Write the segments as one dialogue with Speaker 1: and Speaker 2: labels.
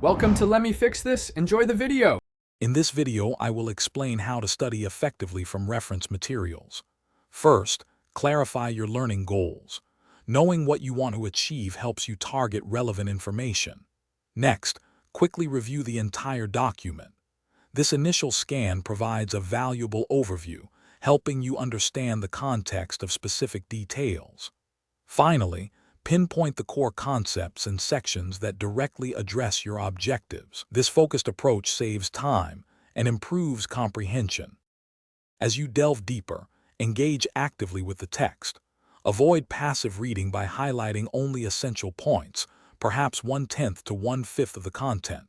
Speaker 1: Welcome to Let Me Fix This. Enjoy the video.
Speaker 2: In this video, I will explain how to study effectively from reference materials. First, clarify your learning goals. Knowing what you want to achieve helps you target relevant information. Next, quickly review the entire document. This initial scan provides a valuable overview, helping you understand the context of specific details. Finally, pinpoint the core concepts and sections that directly address your objectives. This focused approach saves time and improves comprehension. As you delve deeper, engage actively with the text. Avoid passive reading by highlighting only essential points, perhaps 1/10 to 1/5 of the content.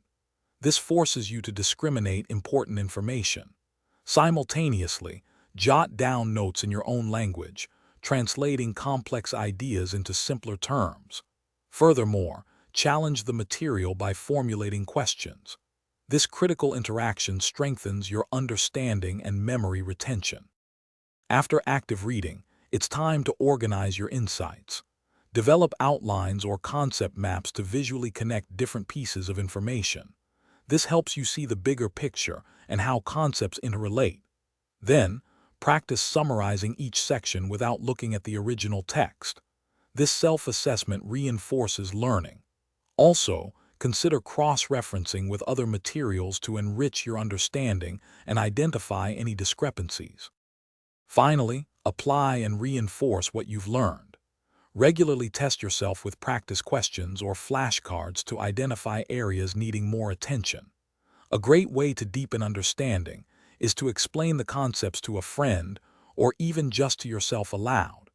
Speaker 2: This forces you to discriminate important information. Simultaneously, jot down notes in your own language, translating complex ideas into simpler terms. Furthermore, challenge the material by formulating questions. This critical interaction strengthens your understanding and memory retention. After active reading, it's time to organize your insights. Develop outlines or concept maps to visually connect different pieces of information. This helps you see the bigger picture and how concepts interrelate. Then, practice summarizing each section without looking at the original text. This self-assessment reinforces learning. Also, consider cross-referencing with other materials to enrich your understanding and identify any discrepancies. Finally, apply and reinforce what you've learned. Regularly test yourself with practice questions or flashcards to identify areas needing more attention. A great way to deepen understanding is to explain the concepts to a friend or even just to yourself aloud.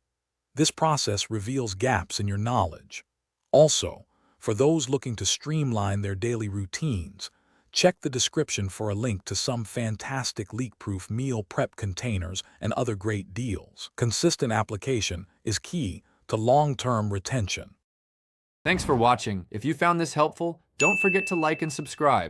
Speaker 2: This process reveals gaps in your knowledge. Also, for those looking to streamline their daily routines, check the description for a link to some fantastic leak-proof meal prep containers and other great deals. Consistent application is key to long-term retention.
Speaker 1: Thanks for watching. If you found this helpful, don't forget to like and subscribe.